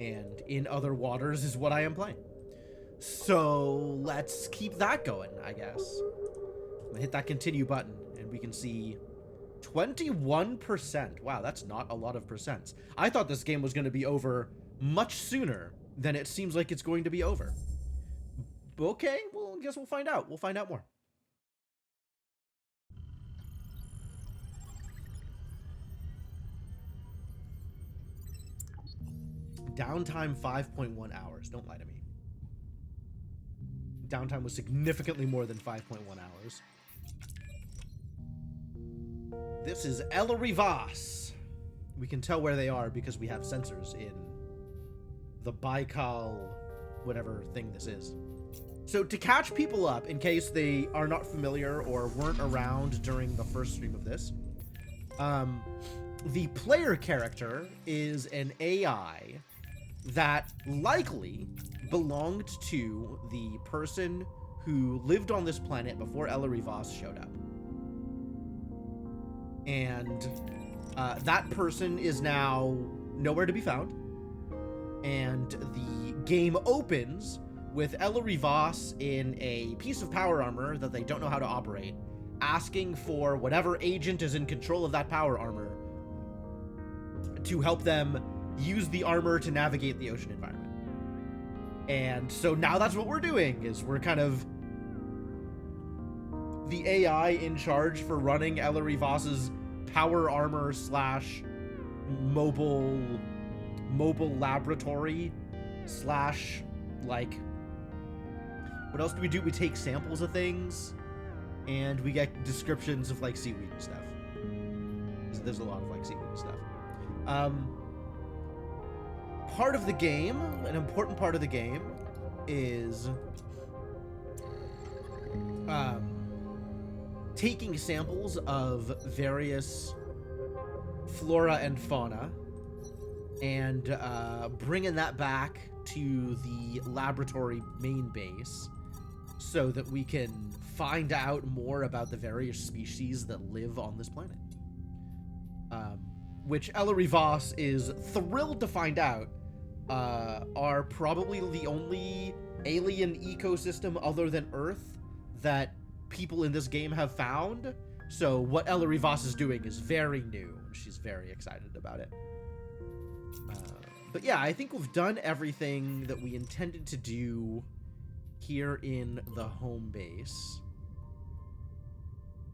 And In Other Waters is what I am playing. So let's keep that going, I guess. I'm gonna hit that continue button, and we can see 21%. Wow, that's not a lot of percents. I thought this game was going to be over much sooner than it seems like it's going to be over. Okay, well, I guess we'll find out. We'll find out more. Downtime 5.1 hours. Don't lie to me. Downtime was significantly more than 5.1 hours. This is Ellery Voss. We can tell where they are because we have sensors in the Baikal, whatever thing this is. So to catch people up, in case they are not familiar or weren't around during the first stream of this, the player character is an AI that likely belonged to the person who lived on this planet before Ellery Voss showed up. And that person is now nowhere to be found. And the game opens with Ellery Voss in a piece of power armor that they don't know how to operate, asking for whatever agent is in control of that power armor to help them use the armor to navigate the ocean environment. And so now that's what we're doing, is we're kind of the AI in charge for running Ellery Voss's power armor slash mobile laboratory slash, like, what else do? We take samples of things, and we get descriptions of, like, seaweed and stuff. There's a lot of, like, seaweed and stuff. Part of the game, an important part of the game, is taking samples of various flora and fauna and bringing that back to the laboratory main base so that we can find out more about the various species that live on this planet. Which Ellery Voss is thrilled to find out are probably the only alien ecosystem other than Earth that people in this game have found. So what Ellery Voss is doing is very new, and she's very excited about it. But yeah, I think we've done everything that we intended to do here in the home base.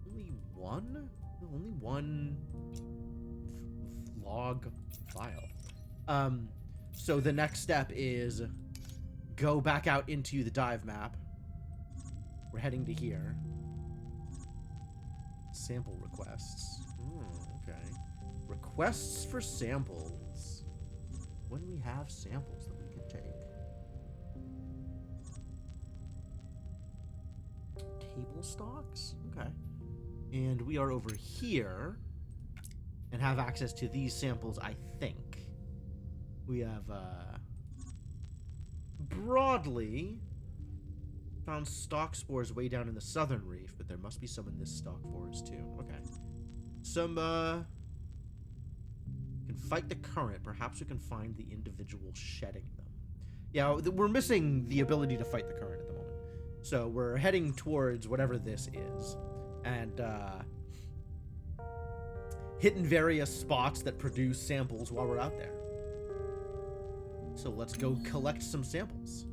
Only one log file. So the next step is go back out into the dive map. We're heading to here. Sample requests. Okay. Requests for samples. When we have samples that we can take. Table stocks? Okay. And we are over here and have access to these samples, I think. We have, broadly found stalk spores way down in the southern reef, but there must be some in this stalk forest too. Okay. Some, can fight the current. Perhaps we can find the individual shedding them. Yeah, we're missing the ability to fight the current at the moment. So we're heading towards whatever this is. And, hitting various spots that produce samples while we're out there. So let's go collect some samples.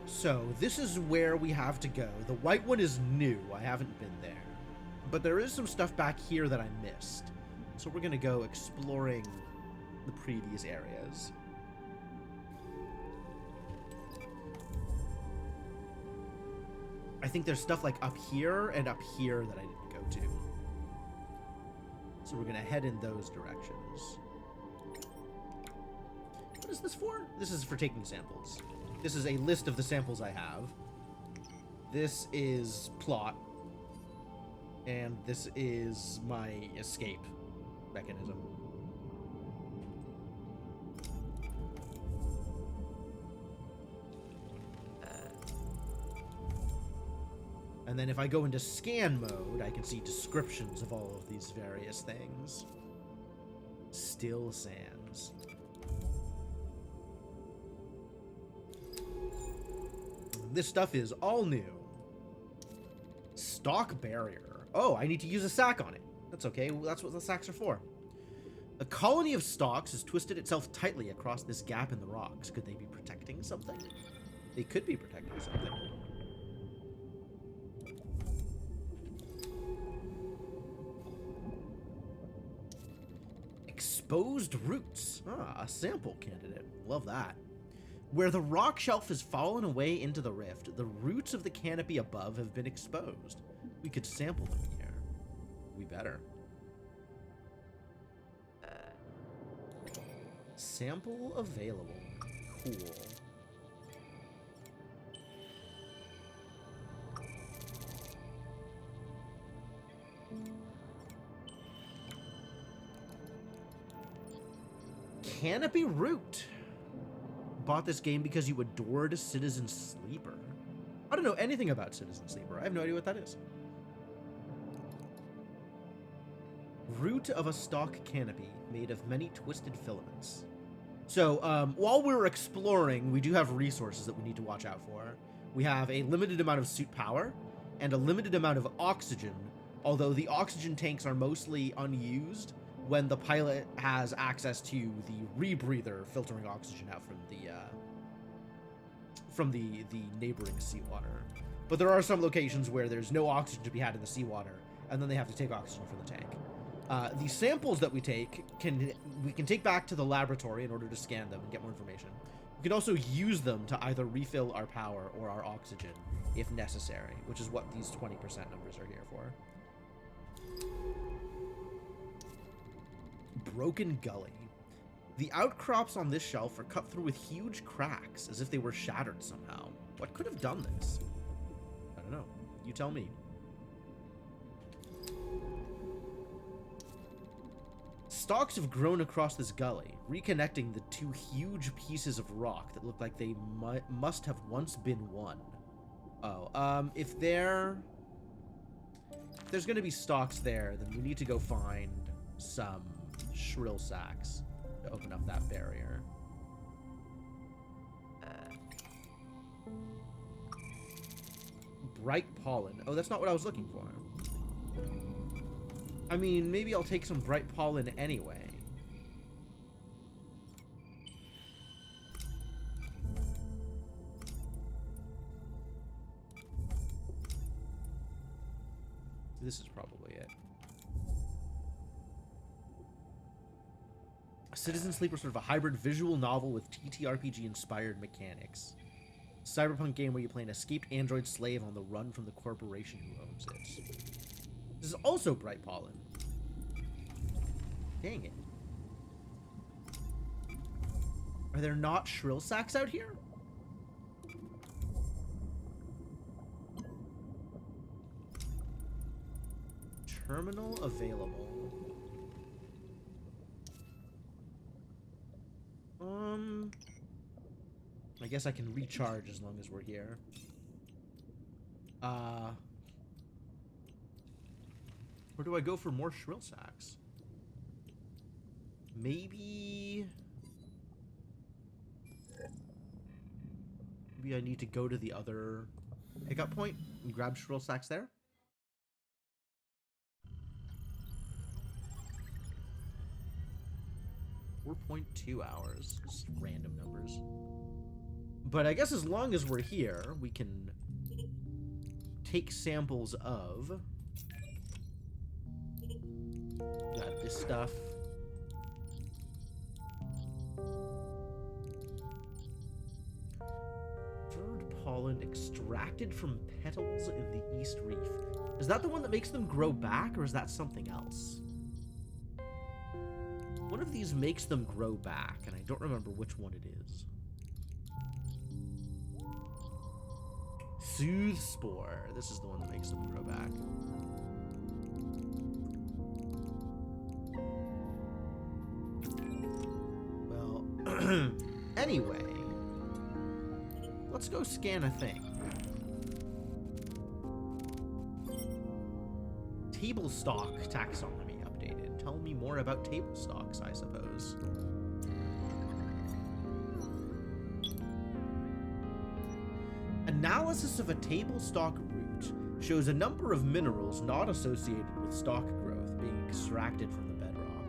So this is where we have to go. The white one is new. I haven't been there. But there is some stuff back here that I missed. So we're going to go exploring the previous areas. I think there's stuff like up here and up here that I didn't go to. So we're going to head in those directions. What is this for? This is for taking samples. This is a list of the samples I have. This is plot. And this is my escape mechanism. And then if I go into scan mode, I can see descriptions of all of these various things. Still sands. This stuff is all new. Stock barrier. Oh, I need to use a sack on it. That's okay. Well, that's what the sacks are for. A colony of stalks has twisted itself tightly across this gap in the rocks. Could they be protecting something? They could be protecting something. Exposed roots. Ah, a sample candidate. Love that. Where the rock shelf has fallen away into the rift, the roots of the canopy above have been exposed. We could sample them here. We better. Sample available. Cool. Canopy root. Bought this game because you adored Citizen Sleeper. I don't know anything about Citizen Sleeper. I have no idea what that is. Root of a stalk canopy made of many twisted filaments. So, while we're exploring, we do have resources that we need to watch out for. We have a limited amount of suit power and a limited amount of oxygen, although the oxygen tanks are mostly unused when the pilot has access to the rebreather filtering oxygen out from the neighboring seawater. But there are some locations where there's no oxygen to be had in the seawater, and then they have to take oxygen from the tank. The samples that we take we can take back to the laboratory in order to scan them and get more information. We can also use them to either refill our power or our oxygen if necessary, which is what these 20% numbers are here for. Broken gully. The outcrops on this shelf are cut through with huge cracks, as if they were shattered somehow. What could have done this? I don't know. You tell me. Stalks have grown across this gully, reconnecting the two huge pieces of rock that look like they must have once been one. Oh, if there's gonna be stalks there, then we need to go find some shrill sacks to open up that barrier. Bright pollen. Oh, that's not what I was looking for. I mean, maybe I'll take some bright pollen anyway. This is probably it. Citizen Sleeper, sort of a hybrid visual novel with TTRPG-inspired mechanics. Cyberpunk game where you play an escaped android slave on the run from the corporation who owns it. This is also bright pollen. Dang it. Are there not shrill sacks out here? Terminal available. I guess I can recharge as long as we're here. Where do I go for more shrill sacks? Maybe I need to go to the other pickup point and grab shrill sacks there. .2 hours. Just random numbers. But I guess as long as we're here, we can take samples of this stuff. Bird pollen extracted from petals in the East Reef. Is that the one that makes them grow back, or is that something else? One of these makes them grow back, and I don't remember which one it is. Soothe Spore. This is the one that makes them grow back. Well, anyway, let's go scan a thing. table stock taxonomy updated. Tell me more about table stocks, I suppose. Analysis of a table stock root shows a number of minerals not associated with stock growth being extracted from the bedrock.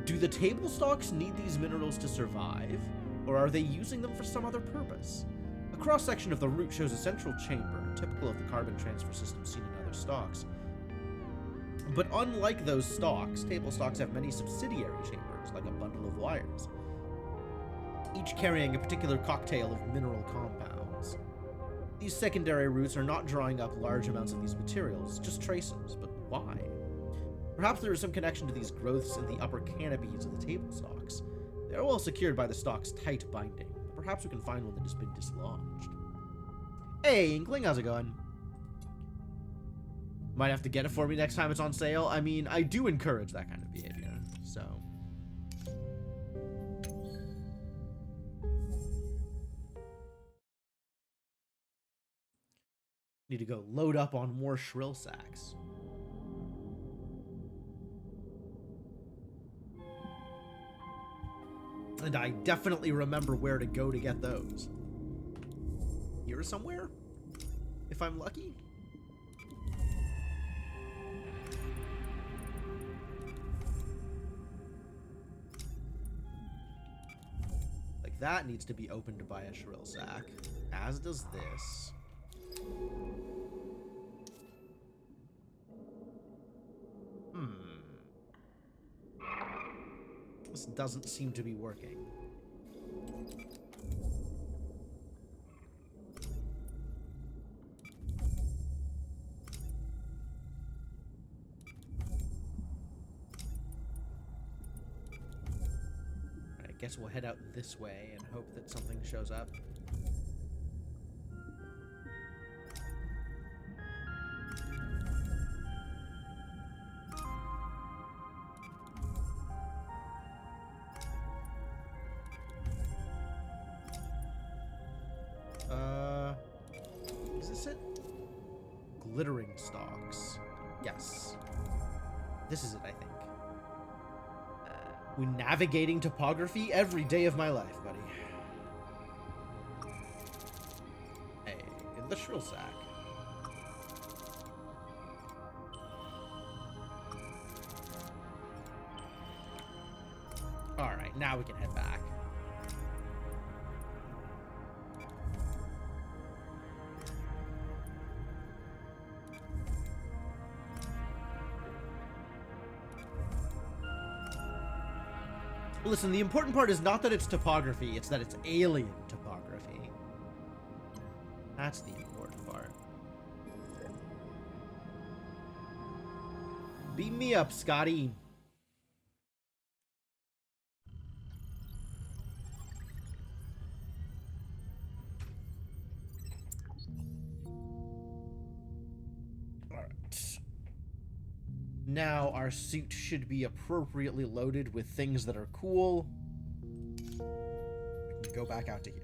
Do the table stocks need these minerals to survive, or are they using them for some other purpose? A cross-section of the root shows a central chamber, typical of the carbon transfer system seen in other stocks. But unlike those stocks, table stocks have many subsidiary chambers, like a bundle of wires, each carrying a particular cocktail of mineral compounds. These secondary roots are not drawing up large amounts of these materials, just traces, but why? Perhaps there is some connection to these growths in the upper canopies of the table stalks. They are well secured by the stalk's tight binding, but perhaps we can find one that has been dislodged. Hey, Inkling, how's it going? Might have to get it for me next time it's on sale. I mean, I do encourage that kind of behavior, so... Need to go load up on more shrill sacks. And I definitely remember where to go to get those. Here somewhere? If I'm lucky? Like, that needs to be opened by a shrill sack. As does this. This doesn't seem to be working. I guess we'll head out this way and hope that something shows up. Is this it? Glittering stalks. Yes. This is it, I think. When navigating topography every day of my life, buddy. Hey, in the shrill sack. Alright, now we can head back. Listen, the important part is not that it's topography, it's that it's alien topography. That's the important part. Beat me up, Scotty. Now our suit should be appropriately loaded with things that are cool. We can go back out to here.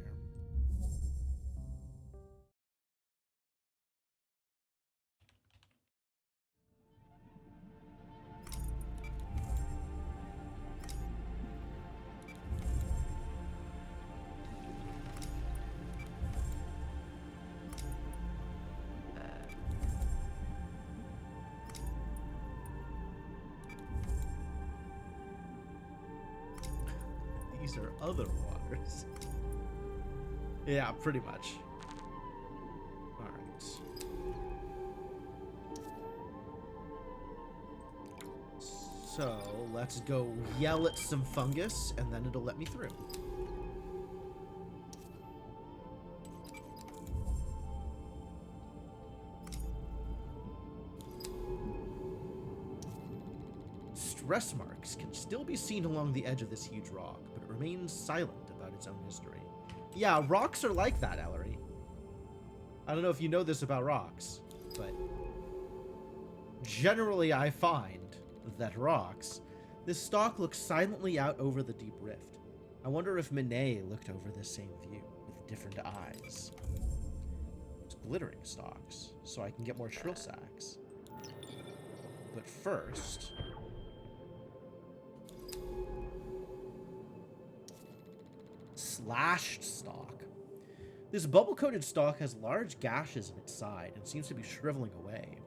These are other waters. Yeah, pretty much. Alright. So, let's go yell at some fungus, and then it'll let me through. Stress marks can still be seen along the edge of this huge rock, but it remains silent about its own history. Yeah, rocks are like that, Ellery. I don't know if you know this about rocks, but generally I find that rocks, this stalk looks silently out over the deep rift. I wonder if Minet looked over this same view with different eyes. It's glittering stalks, so I can get more shrill sacks. But first... Slashed stalk. This bubble-coated stalk has large gashes in its side and seems to be shriveling away.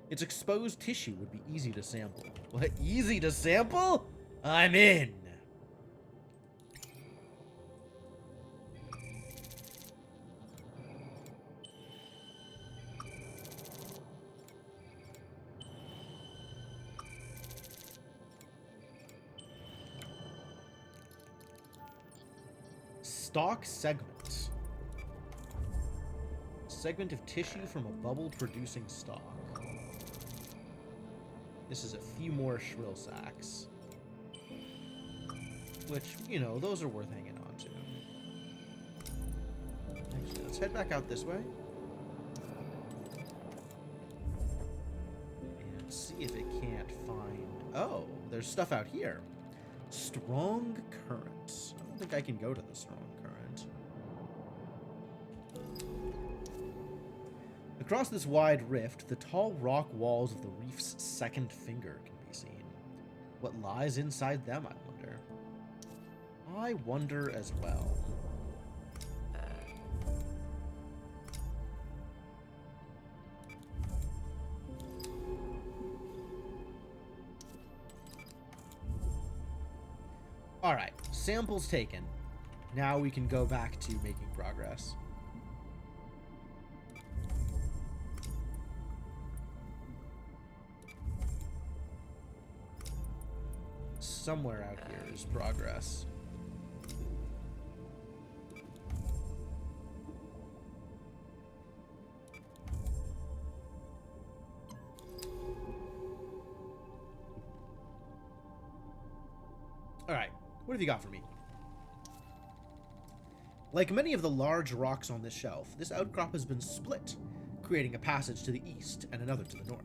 Its exposed tissue would be easy to sample. What? Easy to sample? I'm in! Stalk segment. Segment of tissue from a bubble-producing stalk. This is a few more shrill sacs. Which, you know, those are worth hanging on to. Actually, let's head back out this way. And see if it can't find... Oh, there's stuff out here. Strong current. I don't think I can go to the strong current. Across this wide rift, the tall rock walls of the reef's second finger can be seen. What lies inside them, I wonder. I wonder as well. Alright, samples taken. Now we can go back to making progress. Somewhere out here is progress. Alright, what have you got for me? Like many of the large rocks on this shelf, this outcrop has been split, creating a passage to the east and another to the north.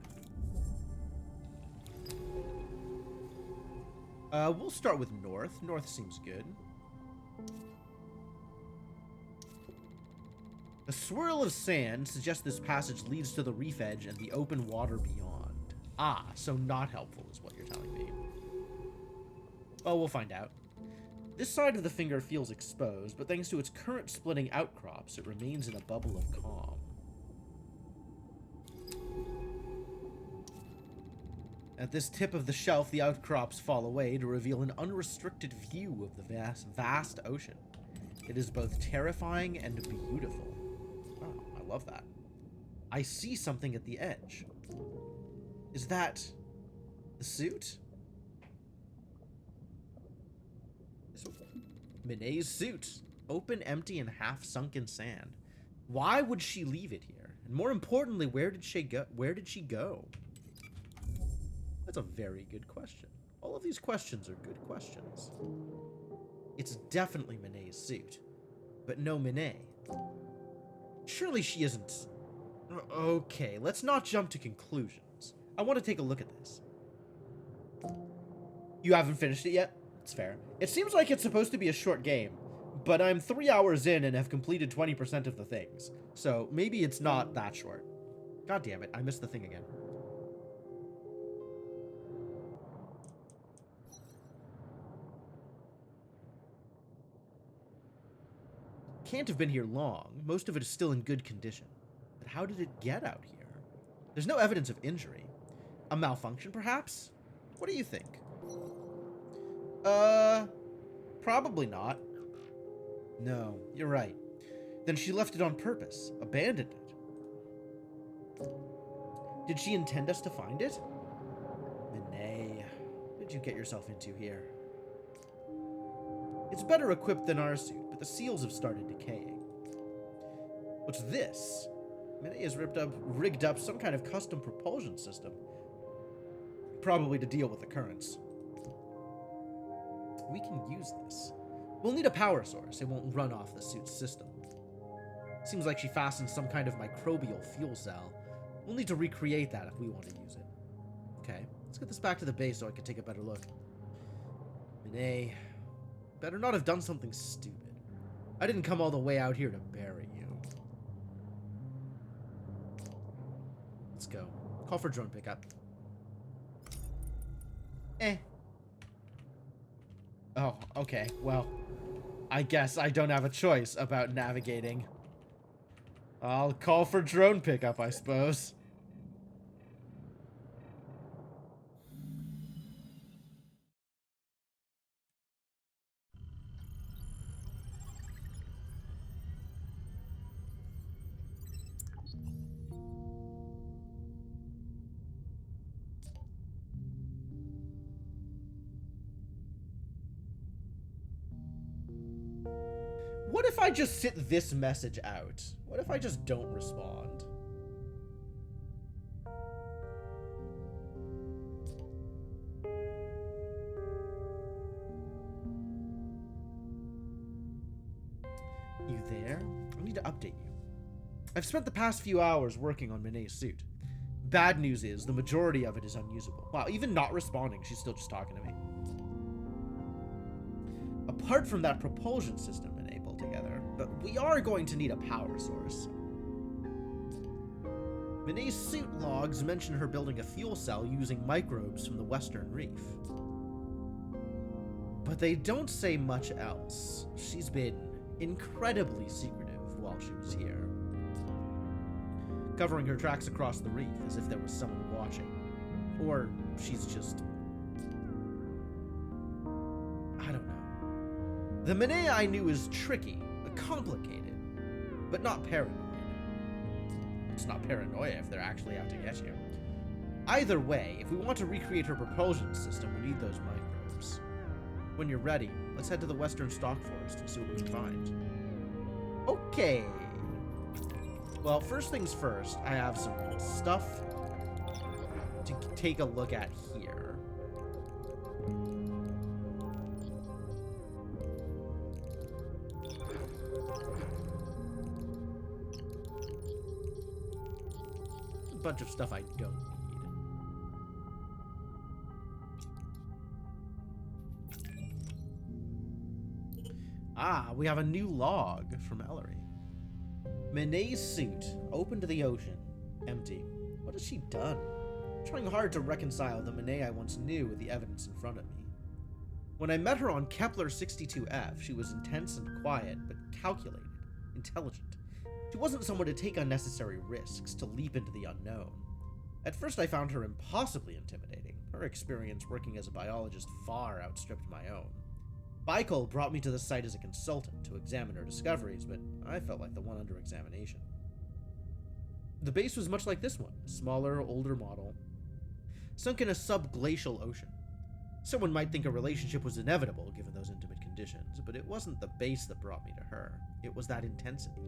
We'll start with north. North seems good. A swirl of sand suggests this passage leads to the reef edge and the open water beyond. Ah, so not helpful is what you're telling me. Oh, we'll find out. This side of the finger feels exposed, but thanks to its current splitting outcrops, it remains in a bubble of calm. At this tip of the shelf, the outcrops fall away to reveal an unrestricted view of the vast ocean. It is both terrifying and beautiful. Oh, I love that. I see something at the edge. Is that the suit? Minet's suit. Open, empty, and half sunk in sand. Why would she leave it here? And more importantly, where did she go? Where did she go? That's a very good question. All of these questions are good questions. It's definitely Minet's suit, but no Minet. Surely she isn't... Okay, let's not jump to conclusions. I want to take a look at this. You haven't finished it yet? It's fair. It seems like it's supposed to be a short game, but I'm 3 hours in and have completed 20% of the things. So maybe it's not that short. God damn it, I missed the thing again. Can't have been here long. Most of it is still in good condition. But how did it get out here? There's no evidence of injury. A malfunction, perhaps? What do you think? Probably not. No, you're right. Then she left it on purpose, abandoned it. Did she intend us to find it? Minet, what did you get yourself into here? It's better equipped than our suit, but the seals have started decaying. What's this? Minet has rigged up some kind of custom propulsion system. Probably to deal with the currents. We can use this. We'll need a power source. It won't run off the suit's system. Seems like she fastened some kind of microbial fuel cell. We'll need to recreate that if we want to use it. Okay, let's get this back to the base so I can take a better look. Minet, better not have done something stupid. I didn't come all the way out here to bury you. Let's go. Call for drone pickup. Eh. Oh, okay. Well, I guess I don't have a choice about navigating. I'll call for drone pickup, I suppose. What if I just sit this message out? What if I just don't respond? You there? I need to update you. I've spent the past few hours working on Mine's suit. Bad news is, the majority of it is unusable. Wow, even not responding, she's still just talking to me. Apart from that propulsion system Mine pulled together, but we are going to need a power source. Mine's suit logs mention her building a fuel cell using microbes from the Western Reef. But they don't say much else. She's been incredibly secretive while she was here, covering her tracks across the reef as if there was someone watching. Or she's just... I don't know. The Mine I knew is tricky, complicated, but not paranoid. It's not paranoia if they're actually out to get you. Either way, if we want to recreate her propulsion system, we need those microbes. When you're ready, let's head to the Western Stock Forest and see what we can find. Okay. Well, first things first, I have some stuff to take a look at here. A bunch of stuff I don't need. Ah, we have a new log from Ellery. Mine's suit, open to the ocean, empty. What has she done? I'm trying hard to reconcile the Mine I once knew with the evidence in front of me. When I met her on Kepler-62f, she was intense and quiet, but calculated, intelligent. She wasn't someone to take unnecessary risks, to leap into the unknown. At first I found her impossibly intimidating. Her experience working as a biologist far outstripped my own. Bicol brought me to the site as a consultant to examine her discoveries, but I felt like the one under examination. The base was much like this one, a smaller, older model, sunk in a subglacial ocean. Someone might think a relationship was inevitable given those intimate conditions, but it wasn't the base that brought me to her. It was that intensity.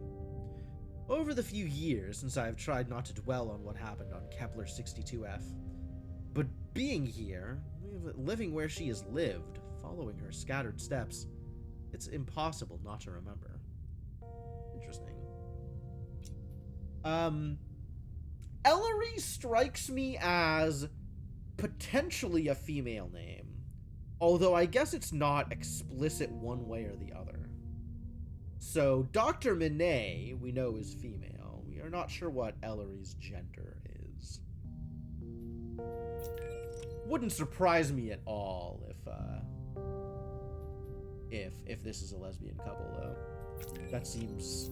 Over the few years since I have tried not to dwell on what happened on Kepler-62f, but being here, living where she has lived, following her scattered steps, it's impossible not to remember. Interesting. Ellery strikes me as potentially a female name, although I guess it's not explicit one way or the other. So Dr. Mine, we know, is female. We are not sure what Ellery's gender is. Wouldn't surprise me at all if this is a lesbian couple, though. That seems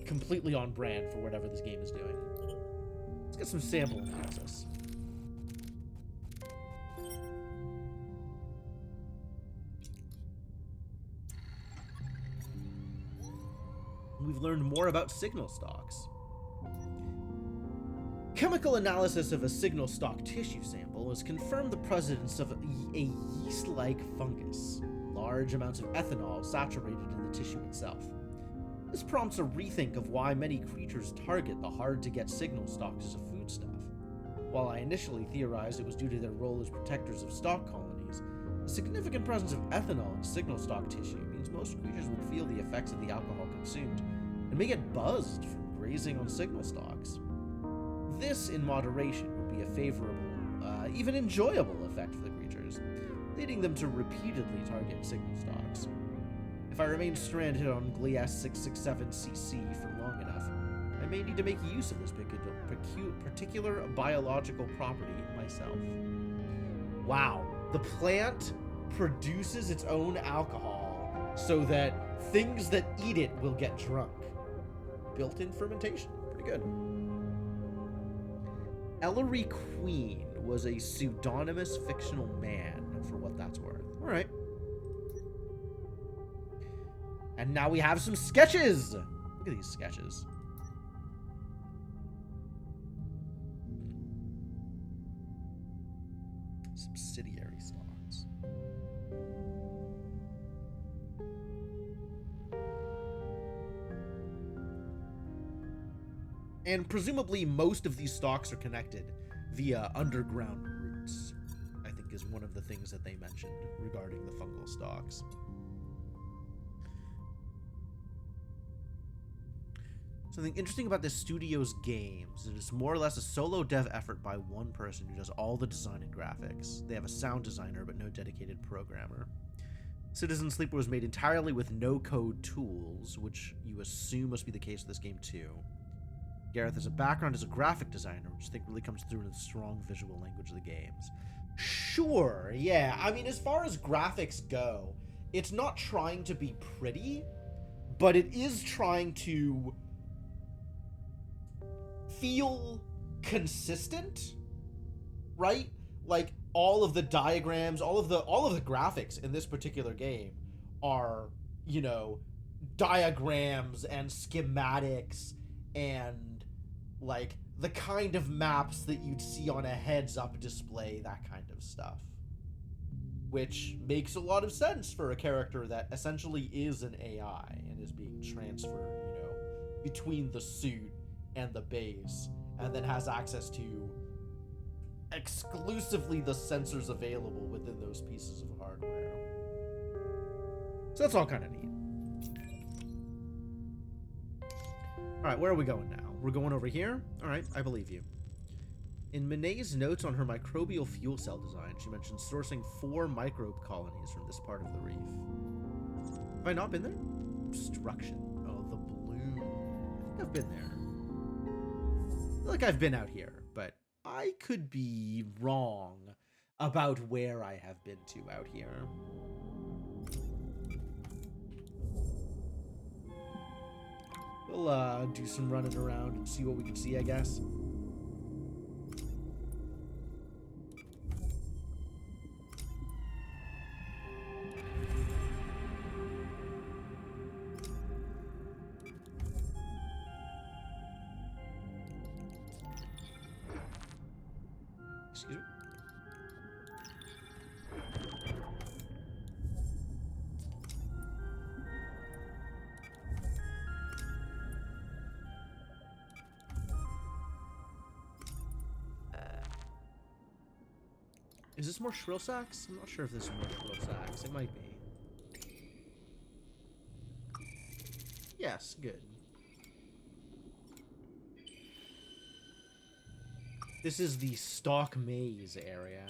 completely on brand for whatever this game is doing. Let's get some sample analysis. We've learned more about signal stalks. Chemical analysis of a signal stalk tissue sample has confirmed the presence of a yeast-like fungus. Large amounts of ethanol saturated in the tissue itself. This prompts a rethink of why many creatures target the hard-to-get signal stalks as a foodstuff. While I initially theorized it was due to their role as protectors of stalk colonies, the significant presence of ethanol in signal stalk tissue means most creatures would feel the effects of the alcohol consumed, and may get buzzed from grazing on signal stalks. This, in moderation, would be a favorable, even enjoyable effect for the creatures, leading them to repeatedly target signal stalks. If I remain stranded on Glias 667cc for long enough, I may need to make use of this particular biological property myself. Wow, The plant produces its own alcohol so that things that eat it will get drunk. Built-in fermentation. Pretty good. Ellery Queen was a pseudonymous fictional man, for what that's worth. All right. And now we have some sketches. Look at these sketches. Subsidiary stocks. And presumably most of these stocks are connected via underground routes, I think is one of the things that they mentioned regarding the fungal stocks. Something interesting about this studio's games is it's more or less a solo dev effort by one person who does all the design and graphics. They have a sound designer, but no dedicated programmer. Citizen Sleeper was made entirely with no-code tools, which you assume must be the case with this game too. Gareth has a background as a graphic designer, which I think really comes through in the strong visual language of the games. Sure, yeah. I mean, as far as graphics go, it's not trying to be pretty, but it is trying to feel consistent, right? Like all of the diagrams, all of the graphics in this particular game are, you know, diagrams and schematics and like the kind of maps that you'd see on a heads-up display, that kind of stuff. Which makes a lot of sense for a character that essentially is an AI and is being transferred, you know, between the suit and the base, and then has access to exclusively the sensors available within those pieces of hardware. So that's all kind of neat. Alright, where are we going now? We're going over here? Alright, I believe you. In Minet's notes on her microbial fuel cell design, she mentioned sourcing 4 microbe colonies from this part of the reef. Have I not been there? Obstruction. Oh, the bloom. I think I've been there. I feel like I've been out here, but I could be wrong about where I have been to out here. We'll do some running around and see what we can see, I guess. Excuse me? Is this more shrill sax? I'm not sure if this is more shrill sax. It might be. Yes, good. This is the Stock Maze area.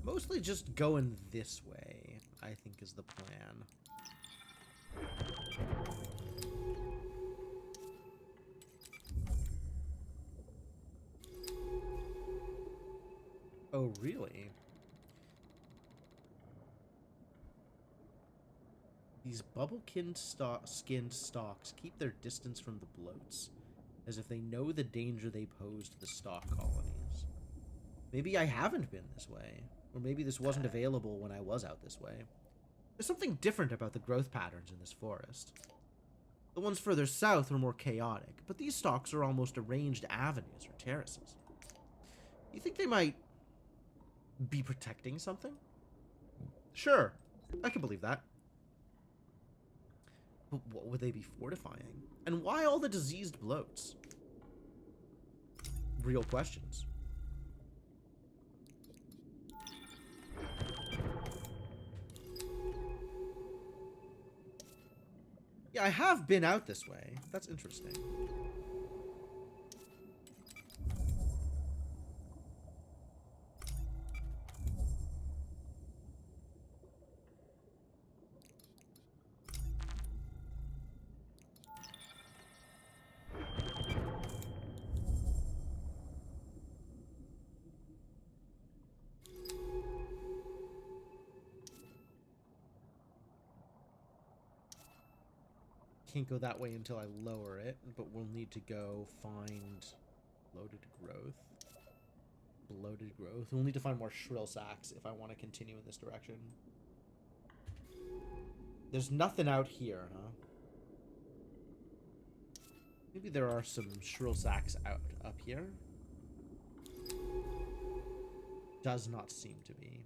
Mostly just going this way, I think, is the plan. Oh, really? These bubblekin skinned stalks keep their distance from the bloats, as if they know the danger they pose to the stalk colonies. Maybe I haven't been this way, or maybe this wasn't available when I was out this way. There's something different about the growth patterns in this forest. The ones further south are more chaotic, but these stalks are almost arranged avenues or terraces. You think they might be protecting something? Sure, I can believe that. But what would they be fortifying? And why all the diseased bloats? Real questions. Yeah, I have been out this way. That's interesting. can't go that way until I lower it, but we'll need to go find bloated growth. Bloated growth. We'll need to find more shrill sacks if I want to continue in this direction. There's nothing out here, huh? Maybe there are some shrill sacks out up here. Does not seem to be.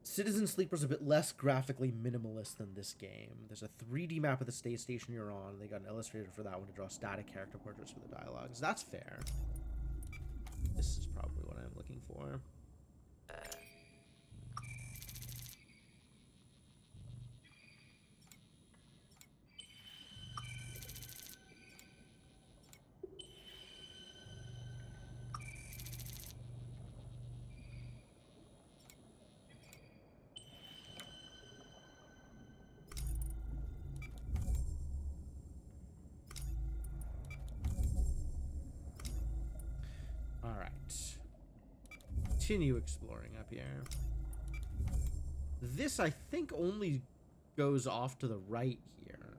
Citizen Sleeper's a bit less graphically minimalist than this game. There's a 3D map of the space station you're on. They got an illustrator for that one to draw static character portraits for the dialogues. That's fair. This is probably what I'm looking for. Continue exploring up here. This, I think, only goes off to the right here.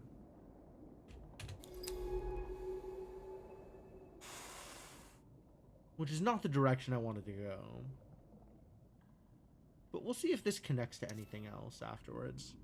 Which is not the direction I wanted to go. But we'll see if this connects to anything else afterwards.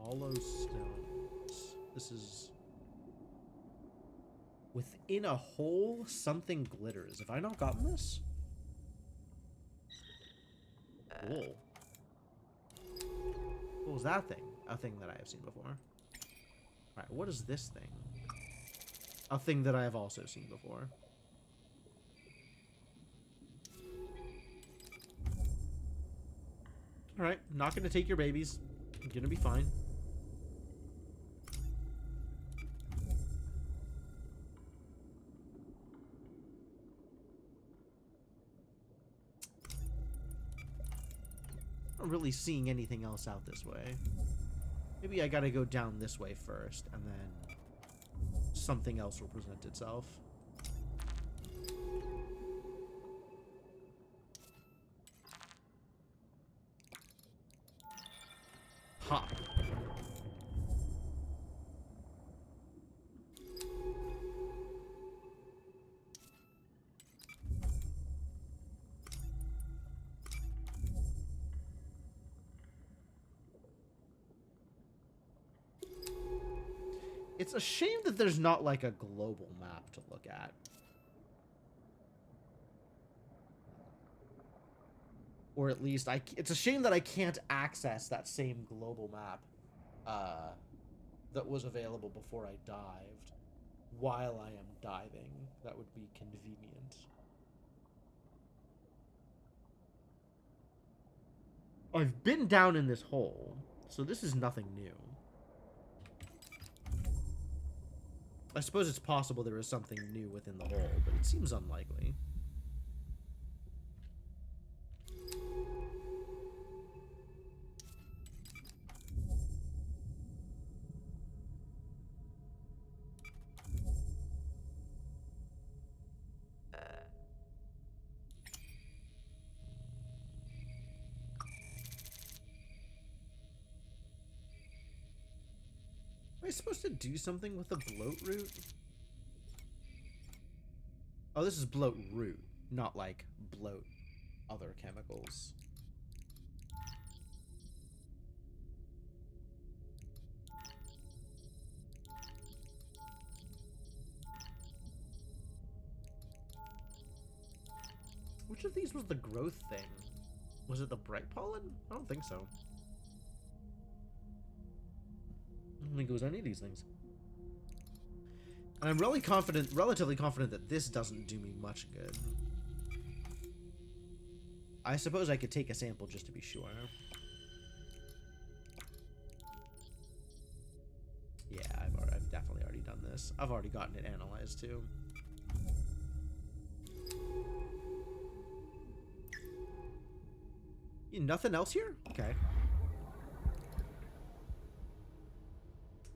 Hollow stones. This is... Within a hole, something glitters. Have I not gotten this? Cool. What was that thing? A thing that I have seen before. Alright, what is this thing? A thing that I have also seen before. Alright, not gonna take your babies. I'm gonna be fine. Not really seeing anything else out this way. Maybe I gotta go down this way first, and then something else will present itself. Hop. It's a shame that there's not like a global map to look at. Or at least it's a shame that I can't access that same global map that was available before I dived while I am diving. That would be convenient. I've been down in this hole, so this is nothing new. I suppose it's possible there is something new within the hole, but it seems unlikely. Am I supposed to do something with the bloat root? Oh, this is bloat root, not like bloat other chemicals. Which of these was the growth thing? Was it the bright pollen? I don't think so. I don't think it was any of these things. And I'm relatively confident that this doesn't do me much good. I suppose I could take a sample just to be sure. Yeah, I've definitely already done this. I've already gotten it analyzed too. Nothing else here? Okay.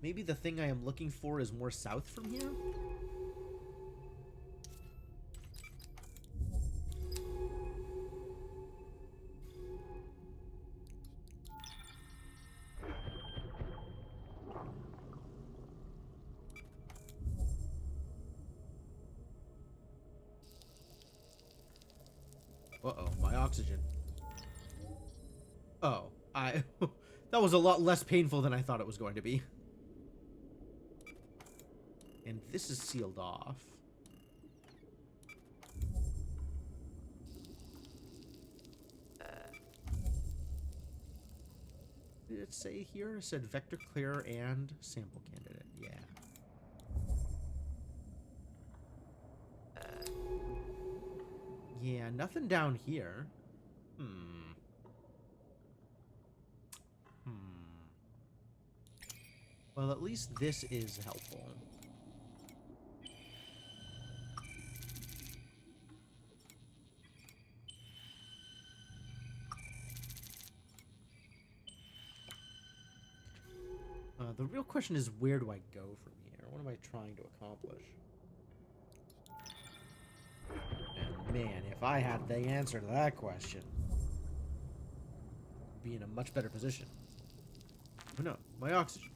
Maybe the thing I am looking for is more south from here? Uh-oh, my oxygen. Oh, that was a lot less painful than I thought it was going to be. And this is sealed off. Did it say here? It said vector clear and sample candidate. Yeah. Yeah, nothing down here. Well, at least this is helpful. The real question is, where do I go from here? What am I trying to accomplish? And man, if I had the answer to that question, I'd be in a much better position. Oh no, my oxygen.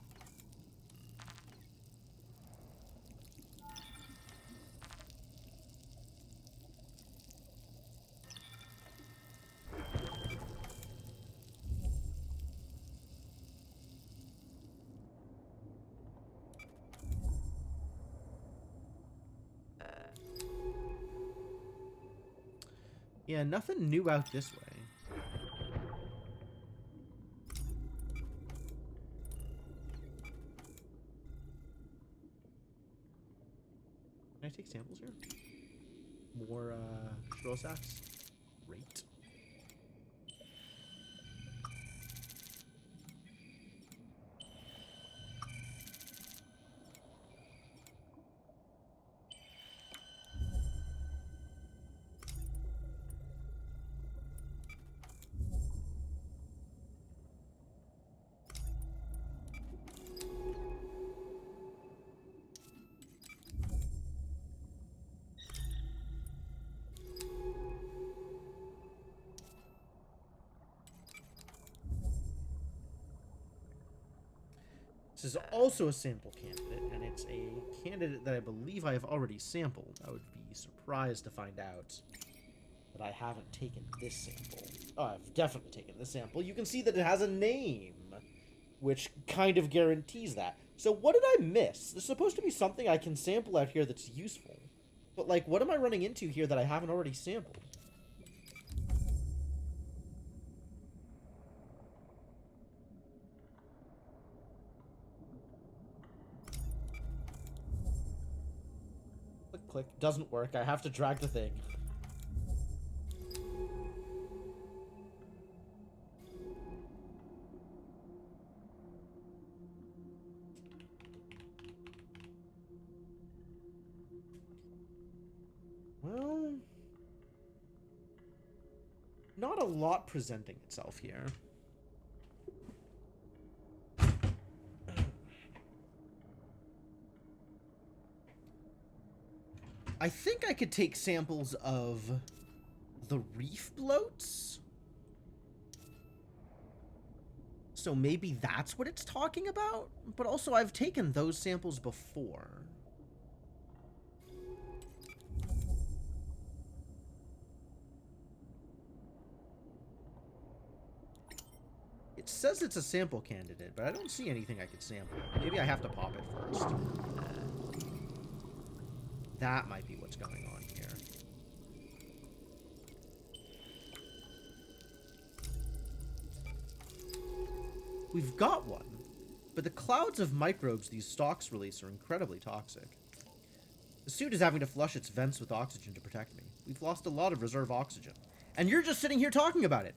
Yeah, nothing new out this way. Can I take samples here? More, drill sacks? Great. This is also a sample candidate, and it's a candidate that I believe I have already sampled. I would be surprised to find out that I haven't taken this sample. Oh, I've definitely taken this sample. You can see that it has a name, which kind of guarantees that. So what did I miss? There's supposed to be something I can sample out here that's useful. But, like, what am I running into here that I haven't already sampled? Click. Doesn't work. I have to drag the thing. Well, not a lot presenting itself here. I think I could take samples of the reef bloats. So maybe that's what it's talking about? But also, I've taken those samples before. It says it's a sample candidate, but I don't see anything I could sample. Maybe I have to pop it first. That might be what's going on here. We've got one, but the clouds of microbes these stalks release are incredibly toxic. The suit is having to flush its vents with oxygen to protect me. We've lost a lot of reserve oxygen. And you're just sitting here talking about it.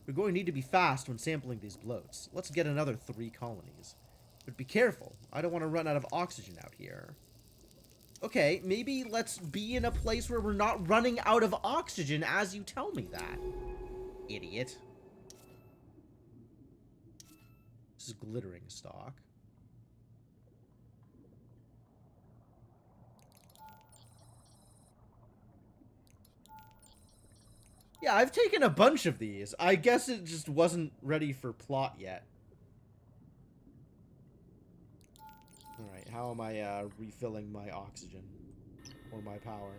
We're going to need to be fast when sampling these bloats. Let's get another 3 colonies. But be careful. I don't want to run out of oxygen out here. Okay, maybe let's be in a place where we're not running out of oxygen as you tell me that. Idiot. This is glittering stock. Yeah, I've taken a bunch of these. I guess it just wasn't ready for plot yet. Alright, how am I refilling my oxygen? Or my power?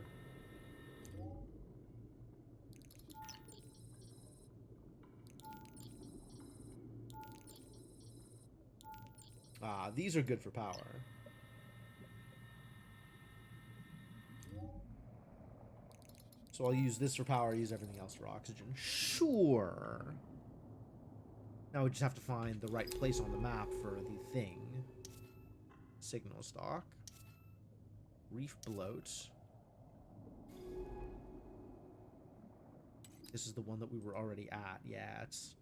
Ah, these are good for power. So I'll use this for power, use everything else for oxygen. Sure. Now we just have to find the right place on the map for the thing. Signal stock. Reef bloat. This is the one that we were already at. Yeah, it's...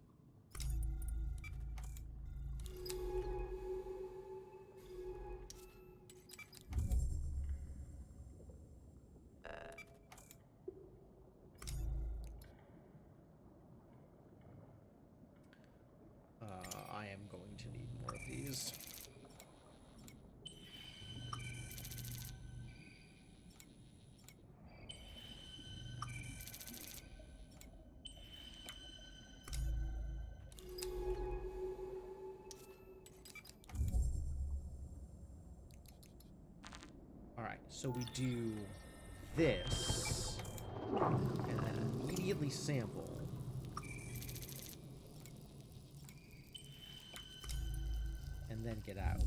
I am going to need more of these. Alright, so we do this, and then immediately sample. And then get out.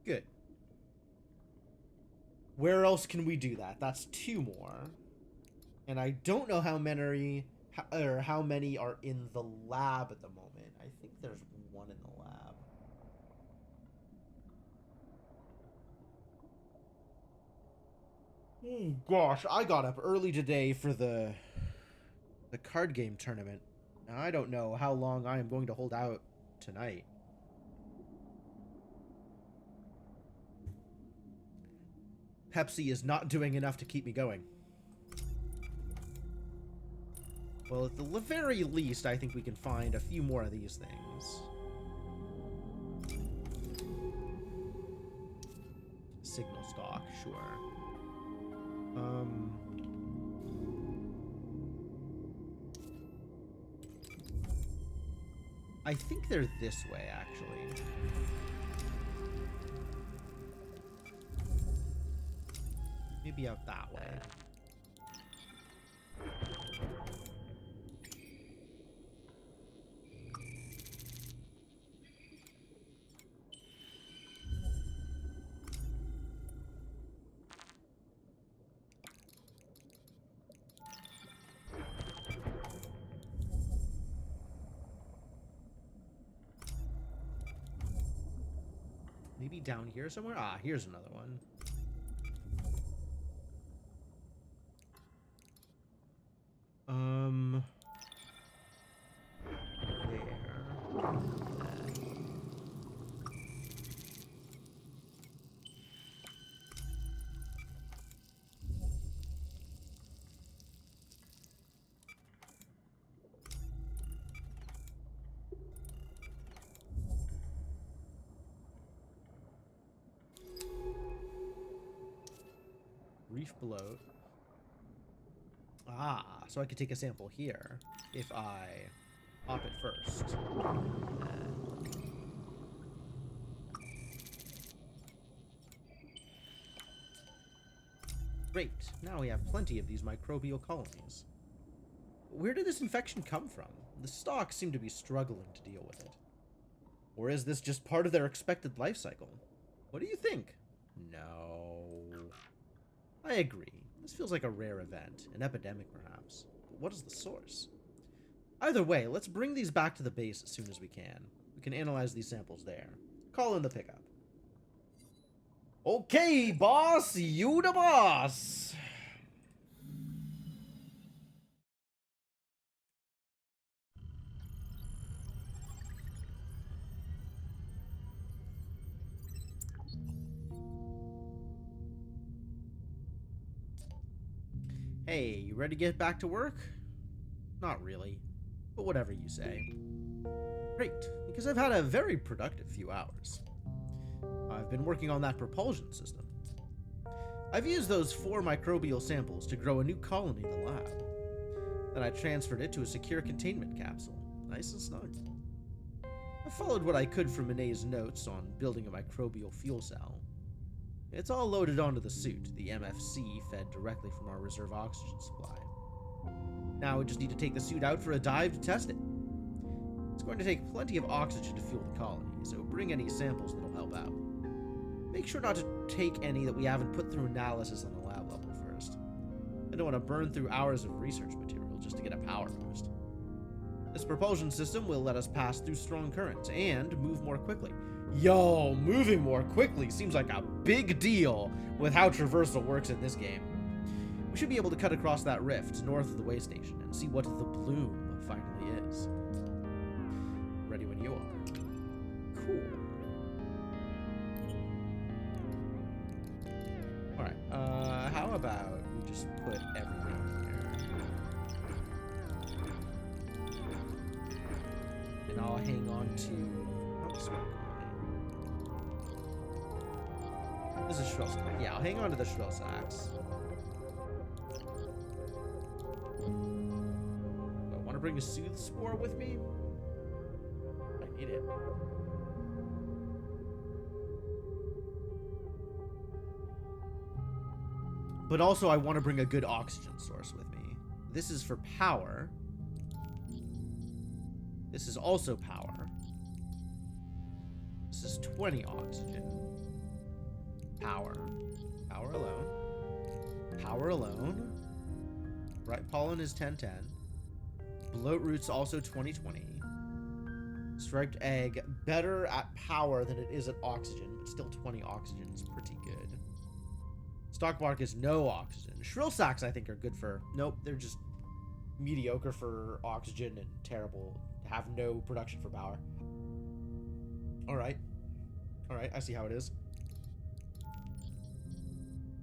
Good. Where else can we do that? That's 2 more. And I don't know how many are in the lab at the moment. I think there's 1 in the lab. Oh gosh, I got up early today for the card game tournament. And I don't know how long I am going to hold out tonight. Pepsi is not doing enough to keep me going. Well, at the very least, I think we can find a few more of these things. Signal stock, sure. I think they're this way, actually. Maybe out that way. Maybe down here somewhere? Ah, here's another one. There. Reef bloat. Ah, so I could take a sample here if I pop it first. Great, now we have plenty of these microbial colonies. Where did this infection come from? The stocks seem to be struggling to deal with it. Or is this just part of their expected life cycle? What do you think? No. I agree. This feels like a rare event, an epidemic perhaps. But what is the source? Either way, let's bring these back to the base as soon as we can. We can analyze these samples there. Call in the pickup. Okay, boss, you the boss. Hey, you ready to get back to work? Not really, but whatever you say. Great, because I've had a very productive few hours. I've been working on that propulsion system. I've used those 4 microbial samples to grow a new colony in the lab. Then I transferred it to a secure containment capsule, nice and snug. I followed what I could from Minet's notes on building a microbial fuel cell. It's all loaded onto the suit, the MFC fed directly from our reserve oxygen supply. Now we just need to take the suit out for a dive to test it. It's going to take plenty of oxygen to fuel the colony, so bring any samples that'll help out. Make sure not to take any that we haven't put through analysis on the lab level first. I don't want to burn through hours of research material just to get a power boost. This propulsion system will let us pass through strong currents and move more quickly. Yo, moving more quickly seems like a big deal with how traversal works in this game. We should be able to cut across that rift north of the way station and see what the bloom finally is. Ready when you are. Cool. Alright, how about we just put everything here. And I'll hang on to... Oh, smoke. This is Shrill Sack. Yeah, I'll hang on to the Shrill Sacks. I want to bring a Soothe Spore with me. I need it. But also, I want to bring a good oxygen source with me. This is for power. This is also power. This is 20 oxygen. Power. Power alone. Power alone. Right pollen is 1010. Bloat root's also 2020. Striped egg, better at power than it is at oxygen, but still 20 oxygen is pretty good. Stockbark is no oxygen. Shrill Sacks, I think, are good for... Nope, they're just mediocre for oxygen and terrible. Have no production for power. Alright. Alright, I see how it is.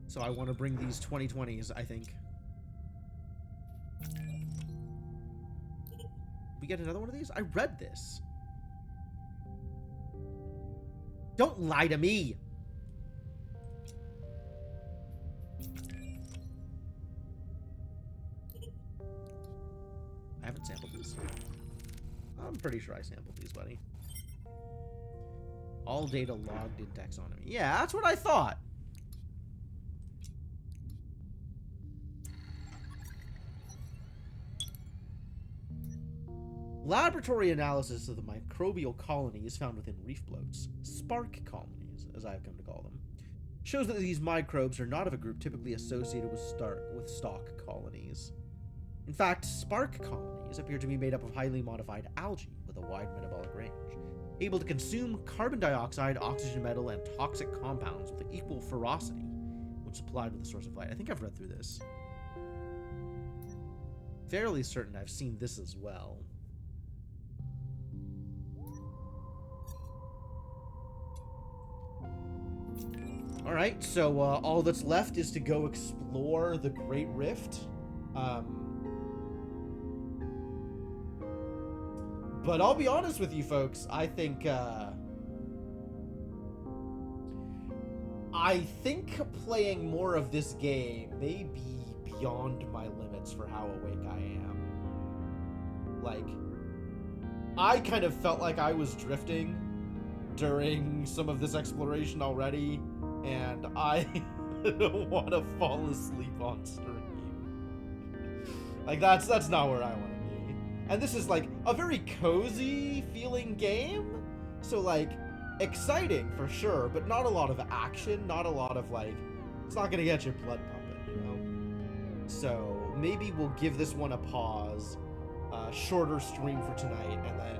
So I want to bring these 2020s, I think. We get another one of these? I read this. Don't lie to me! I haven't sampled these. I'm pretty sure I sampled these, buddy. All data logged in taxonomy. Yeah, that's what I thought. Laboratory analysis of the microbial colonies found within reef bloats, spark colonies, as I have come to call them, shows that these microbes are not of a group typically associated with stalk colonies. In fact, spark colonies appear to be made up of highly modified algae with a wide metabolic range, able to consume carbon dioxide, oxygen metal, and toxic compounds with equal ferocity when supplied with a source of light. I think I've read through this. Fairly certain I've seen this as well. Alright, so all that's left is to go explore the Great Rift. But I'll be honest with you folks, I think playing more of this game may be beyond my limits for how awake I am. Like, I kind of felt like I was drifting during some of this exploration already, and I don't want to fall asleep on stream. Like, that's not where I want to be. And this is like a very cozy feeling game, so like exciting for sure, but not a lot of action, not a lot of like, it's not gonna get your blood pumping, you know? So maybe we'll give this one a pause, shorter stream for tonight, and then